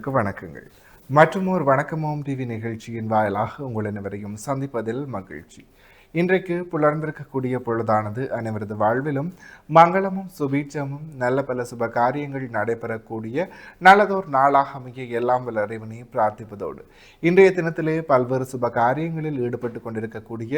வணக்கங்கள். மற்றுமோர் வணக்கமோம் டிவி நிகழ்ச்சியின் வாயிலாக உங்கள் அனைவரையும் சந்திப்பதில் மகிழ்ச்சி. இன்றைக்கு புலர்ந்திருக்கக்கூடிய பொழுதானது அனைவரது வாழ்விலும் மங்களமும் சுபீட்சமும் நல்ல பல சுப காரியங்கள் நடைபெறக்கூடிய நல்லதோர் நாளாக அமைய எல்லாம் வல்ல இறைவனை பிரார்த்திப்பதோடு இன்றைய தினத்திலே பல்வேறு சுப காரியங்களில் ஈடுபட்டு கொண்டிருக்கக்கூடிய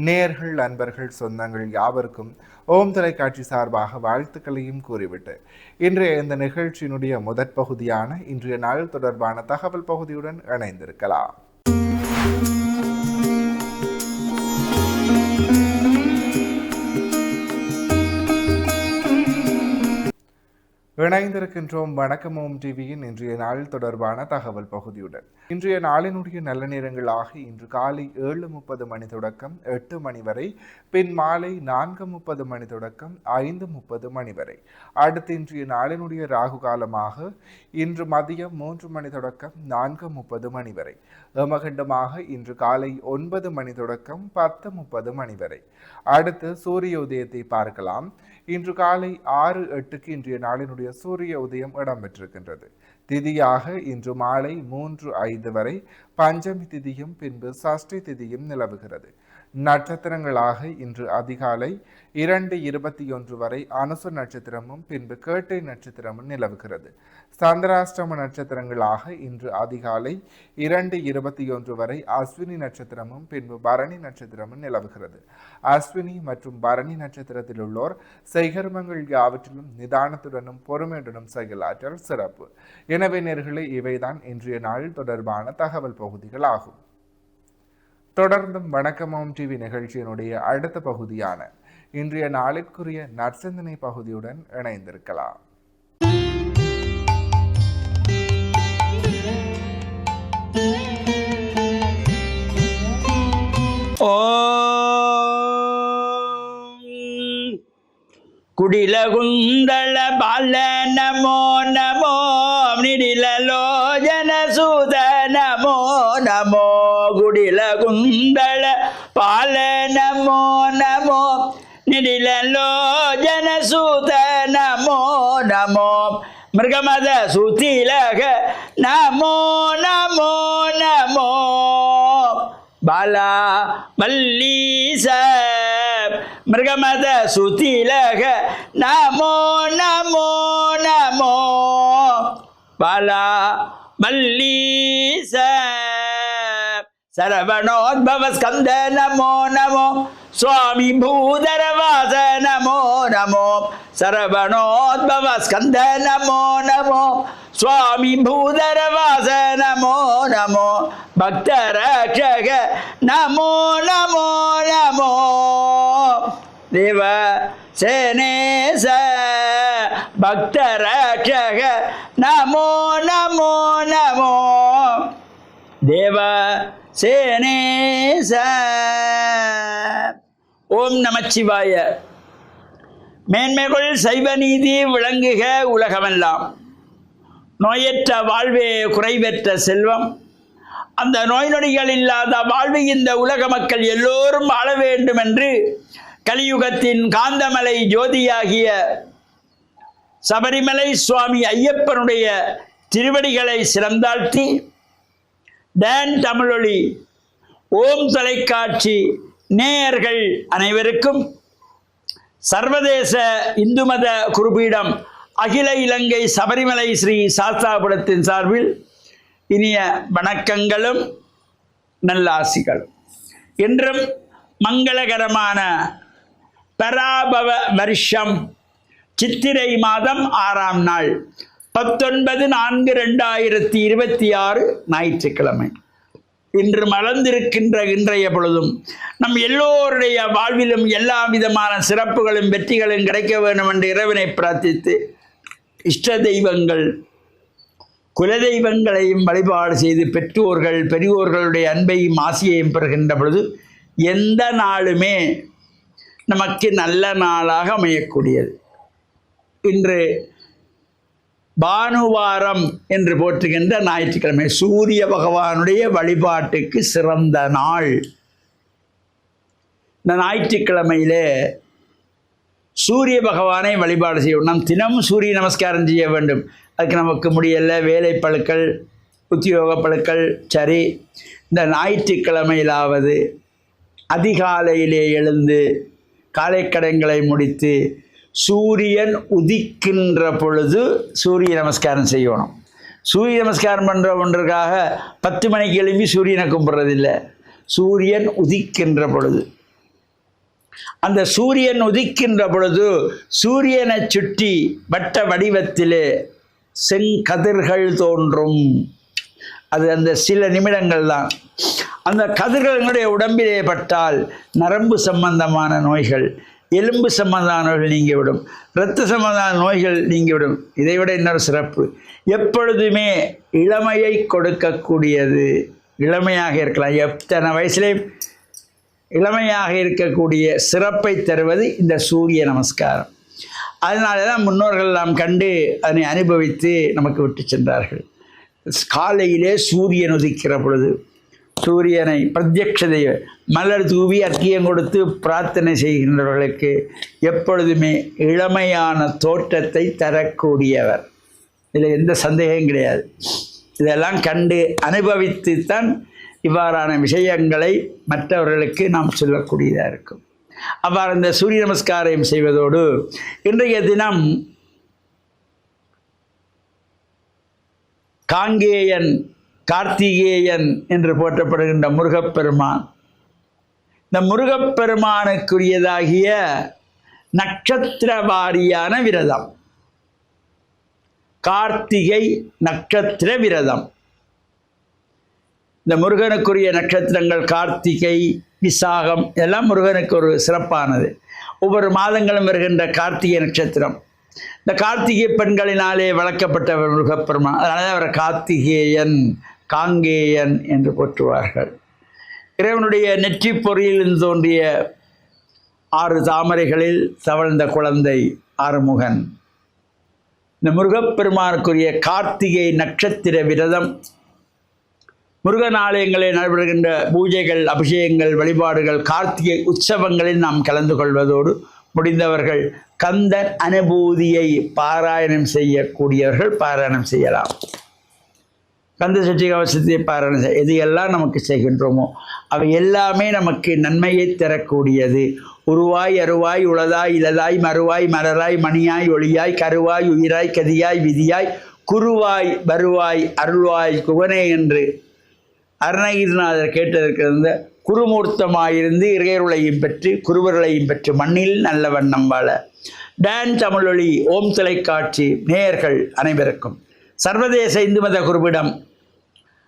நேயர்கள், அன்பர்கள், சொந்தங்கள் யாவருக்கும் ஓம் தொலைக்காட்சி சார்பாக வாழ்த்துக்களையும் கூறிவிட்டு இன்றைய இந்த நிகழ்ச்சியினுடைய முதற் பகுதியான இன்றைய நாள் தொடர்பான தகவல் பகுதியுடன் இணைந்திருக்கலாம். இணைந்திருக்கின்றோம் வணக்கமோம் டிவியின் இன்றைய நாள் தொடர்பான தகவல் பகுதியுடன். இன்றைய நாளினுடைய நல்ல நேரங்களாக இன்று காலை 7:30 மணி தொடக்கம் 8 மணி வரை, பின் மாலை 4:30 மணி தொடக்கம் 5:30 மணி வரை. அடுத்து இன்றைய நாளினுடைய ராகு காலமாக இன்று மதியம் 3 மணி தொடக்கம் 4:30 மணி வரை. ஏமகண்டமாக இன்று காலை 9 மணி தொடக்கம் 10:30 மணி வரை. அடுத்து சூரிய உதயத்தை பார்க்கலாம். இன்று காலை 6:08 இன்றைய நாளினுடைய சூரிய உதயம் இடம்பெற்றிருக்கின்றது. திதியாக இன்று மாலை 3:05 வரை பஞ்சமி திதியும் பின்பு சஷ்டி திதியும் நிலவுகிறது. நட்சத்திரங்களாக இன்று அதிகாலை 2:21 வரை அனுச நட்சத்திரமும் பின்பு கேட்டை நட்சத்திரமும் நிலவுகிறது. சந்திராஷ்டம நட்சத்திரங்களாக இன்று அதிகாலை 2:21 வரை அஸ்வினி நட்சத்திரமும் பின்பு பரணி நட்சத்திரமும் நிலவுகிறது. அஸ்வினி மற்றும் பரணி நட்சத்திரத்தில் உள்ளோர் செய்கர்மங்கள் யாவற்றிலும் நிதானத்துடனும் பொறுமையுடனும் செயலாற்றல் சிறப்பு. எனவே நேயர்களே, இவைதான் இன்றைய நாள் தொடர்பான தகவல் பகுதிகள் ஆகும். தொடர்ந்தும் வணக்கமோம் டிவி நிகழ்ச்சியினுடைய அடுத்த பகுதியான இன்றைய நாளிற்குரிய நற்சிந்தனை பகுதியுடன் இணைந்திருக்கலாம். குடிலகுந்தள பால நமோ நமோ நிடிலலோஜன சூத நமோ நமோ குடிலகுந்தள பால நமோ நமோ நிடிலலோஜன சூத நமோ நமோ மிருகமத சுத்திலக நமோ நமோ நமோ பாலா மல்லீச மிருகமத சுத்திலக நமோ நமோ நமோ பாலா மல்லீச சரவணோத்பவ ஸ்கந்த நமோ நமோ சுவாமி பூதரவாச நமோ நமோ சரவணோத்பவ ஸ்கந்த நமோ நமோ சுவாமி பூதரவாச நமோ நமோ பக்தரக்ஷக நமோ நமோ நமோ தேவ சேனேச பக்தரக்ஷக நமோ நமோ நமோ தேவ சேனேச. ஓம் நமச்சிவாய. மேன்மைகள் சைவ நீதி விளங்குக உலகமெல்லாம். நோயற்ற வாழ்வே குறைவற்ற செல்வம். அந்த நோய் நொடிகள் இல்லாத வாழ்வு இந்த உலக மக்கள் எல்லோரும் வாழ வேண்டும் என்று கலியுகத்தின் காந்தமலை ஜோதியாகிய சபரிமலை சுவாமி ஐயப்பனுடைய திருவடிகளை சிறந்தாழ்த்தி டான் தமிழொலி ஓம் தொலைக்காட்சி நேயர்கள் அனைவருக்கும் சர்வதேச இந்து மத குருபீடம் அகில இலங்கை சபரிமலை ஸ்ரீ சாஸ்தாபுரத்தின் சார்பில் இனிய வணக்கங்களும் நல்லாசிகளும். என்றும் மங்களகரமான பராபவ வருஷம் சித்திரை மாதம் 6ஆம் நாள் 19/4/2026 ஞாயிற்றுக்கிழமை. இன்று மலர்ந்திருக்கின்ற இன்றைய பொழுதும் நம் எல்லோருடைய வாழ்விலும் எல்லா விதமான சிறப்புகளும் வெற்றிகளும் கிடைக்க வேண்டும் என்று இறைவனை பிரார்த்தித்து இஷ்ட தெய்வங்கள் குலதெய்வங்களையும் வழிபாடு செய்து பெற்றோர்கள் பெரியோர்களுடைய அன்பையும் ஆசியையும் பெறுகின்ற பொழுது எந்த நாளுமே நமக்கு நல்ல நாளாக அமையக்கூடியது. இன்று பானுவாரம் என்று போற்றுகின்ற ஞாயிற்றுக்கிழமை சூரிய பகவானுடைய வழிபாட்டுக்கு சிறந்த நாள். இந்த ஞாயிற்றுக்கிழமையிலே சூரிய பகவானை வழிபாடு செய்ய வேண்டும். நாம் தினமும் சூரிய நமஸ்காரம் செய்ய வேண்டும். அதுக்கு நமக்கு முடியலை, வேலை பழுக்கள், உத்தியோக பழுக்கள். சரி, இந்த ஞாயிற்றுக்கிழமையிலாவது அதிகாலையிலே எழுந்து காலை கடன்களை முடித்து சூரியன் உதிக்கின்ற பொழுது சூரிய நமஸ்காரம் செய்யணும். சூரிய நமஸ்காரம் பண்ணுற ஒன்றுக்காக 10 மணிக்கு எழும்பி சூரியனை கும்பிட்றதில்லை. சூரியன் உதிக்கின்ற பொழுது, அந்த சூரியன் உதிக்கின்ற பொழுது சூரியனை சுற்றி வட்ட வடிவத்திலே செங்கதிர்கள் தோன்றும். அது அந்த சில நிமிடங்கள் தான். அந்த கதிர்களுடைய உடம்பிலே பட்டால் நரம்பு சம்பந்தமான நோய்கள், எலும்பு சம்பந்தமான நோய்கள் நீங்கிவிடும், இரத்த சம்பந்தமான நோய்கள் நீங்கிவிடும். இதைவிட இன்னொரு சிறப்பு, எப்பொழுதுமே இளமையை கொடுக்கக்கூடியது. இளமையாக இருக்கலாம், எத்தனை வயசுலேயும் இளமையாக இருக்கக்கூடிய சிறப்பை தருவது இந்த சூரிய நமஸ்காரம். அதனால தான் முன்னோர்கள் நாம் கண்டு அதனை அனுபவித்து நமக்கு விட்டு சென்றார்கள். காலையிலே சூரியன் உதிக்கிற பொழுது சூரியனை பிரத்யக்ஷதையை மலர் தூவி அர்க்கியம் கொடுத்து பிரார்த்தனை செய்கின்றவர்களுக்கு எப்பொழுதுமே இளமையான தோற்றத்தை தரக்கூடியவர். இதில் எந்த சந்தேகம் கிடையாது. இதெல்லாம் கண்டு அனுபவித்துத்தான் இவ்வாறான விஷயங்களை மற்றவர்களுக்கு நாம் சொல்லக்கூடியதாக இருக்கும். அவ்வாறு இந்த சூரிய நமஸ்காரம் செய்வதோடு இன்றைய தினம் காங்கேயன், கார்த்திகேயன் என்று போற்றப்படுகின்ற முருகப்பெருமான், இந்த முருகப்பெருமானுக்குரியதாகிய நட்சத்திர வாரியான விரதம், கார்த்திகை நட்சத்திர விரதம். இந்த முருகனுக்குரிய நட்சத்திரங்கள் கார்த்திகை, விசாகம் இதெல்லாம் முருகனுக்கு ஒரு சிறப்பானது. ஒவ்வொரு மாதங்களும் வருகின்ற கார்த்திகை நட்சத்திரம், இந்த கார்த்திகை பெண்களினாலே வளர்க்கப்பட்டவர் முருகப்பெருமான். அதனால தான் அவரை கார்த்திகேயன், காங்கேயன் என்று போற்றுவார்கள். இறைவனுடைய நெற்றி பொறியில் தோன்றிய 6 தாமரைகளில் தவழ்ந்த குழந்தை ஆறுமுகன். இந்த முருகப்பெருமானுக்குரிய கார்த்திகை நட்சத்திர விரதம், முருகன் ஆலயங்களில் நடைபெறுகின்ற பூஜைகள், அபிஷேகங்கள், வழிபாடுகள், கார்த்திகை உற்சவங்களில் நாம் கலந்து கொள்வதோடு முடிந்தவர்கள் கந்தன் அனுபூதியை பாராயணம் செய்யக்கூடியவர்கள் பாராயணம் செய்யலாம். கந்த சஷ்டி கவசத்தை பாராயணம் செய்ய, எது எல்லாம் நமக்கு செய்கின்றோமோ அவை எல்லாமே நமக்கு நன்மையை தரக்கூடியது. உருவாய் அருவாய் உளதாய் இலதாய் மறுவாய் மலராய் மணியாய் ஒளியாய் கருவாய் உயிராய் கதியாய் விதியாய் குருவாய் வருவாய் அருள்வாய் குகனே என்று அருணகிரிநாதர் கேட்டதற்கு குருமூர்த்தமாயிருந்து இறையருளையும் பெற்று குருவர்களையும் பெற்று மண்ணில் நல்ல வண்ணம் வாழ. டான் தமிழொலி ஓம் தொலைக்காட்சி நேயர்கள் அனைவருக்கும் சர்வதேச இந்து மத குருவிடம்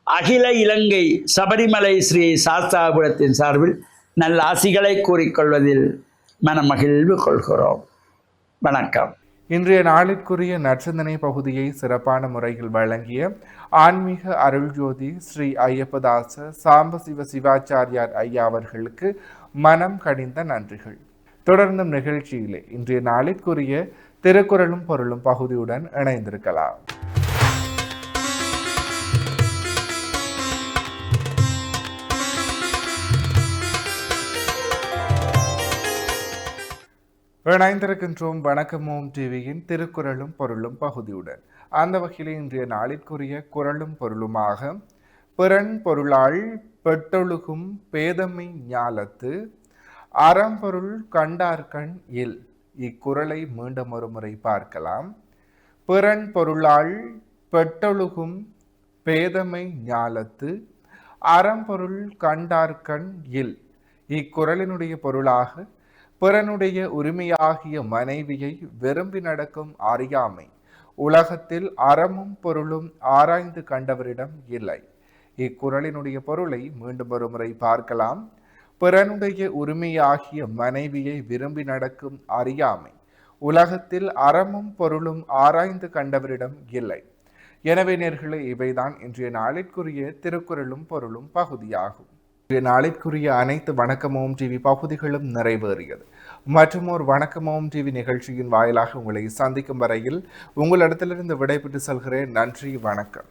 அகில இலங்கை சபரிமலை ஸ்ரீ சாஸ்தாபுரத்தின் சார்பில் நல்ல ஆசிகளை கூறிக்கொள்வதில் மனமகிழ்வு கொள்கிறோம். வணக்கம். இன்றைய நாளிற்குரிய நற்சிந்தனை பகுதியை சிறப்பான முறையில் வழங்கிய ஆன்மீக அருள்ஜோதி ஸ்ரீ ஐயப்பதாச சாம்பசிவ சிவாச்சாரியார் ஐயா அவர்களுக்கு மனம் கனிந்த நன்றிகள். தொடர்ந்தும் நிகழ்ச்சியிலே இன்றைய நாளிற்குரிய திருக்குறளும் பொருளும் பகுதியுடன் இணைந்திருக்கலாம். இணைந்திருக்கின்றோம் வணக்கம் ஓம் டிவியின் திருக்குறளும் பொருளும் பகுதியுடன். அந்த வகையில் இன்றைய நாளிற்குரிய குறளும் பொருளுமாக பிறன் பொருளால் பெட்டொழுகும் பேதமை ஞாலத்து அறம்பொருள் கண்டார்கண் இல். இக்குறளை மீண்டும் ஒரு முறை பார்க்கலாம். பிறன் பொருளால் பெட்டொழுகும் பேதமை ஞாலத்து அறம்பொருள் கண்டார்கண் இல். இக்குறளினுடைய பொருளாக பிறனுடைய உரிமையாகிய மனைவியை விரும்பி நடக்கும் அறியாமை உலகத்தில் அறமும் பொருளும் ஆராய்ந்து கண்டவரிடம் இல்லை. இக்குறளினுடைய பொருளை மீண்டும் ஒரு முறை பார்க்கலாம். பிறனுடைய உரிமையாகிய மனைவியை விரும்பி நடக்கும் அறியாமை உலகத்தில் அறமும் பொருளும் ஆராய்ந்து கண்டவரிடம் இல்லை. எனவே நேர்களே, இவைதான் இன்றைய நாளிற்குரிய திருக்குறளும் பொருளும் பகுதியாகும். இன்றைய நாளிற்குரிய அனைத்து வணக்கம் ஓம் டிவி பகுதிகளும் நிறைவேறியது. மற்றும் ஒரு வணக்கம் ஓம் டிவி நிகழ்ச்சியின் வாயிலாக உங்களை சந்திக்கும் வரையில் உங்களிடத்திலிருந்து விடைபெற்று செல்கிறேன். நன்றி, வணக்கம்.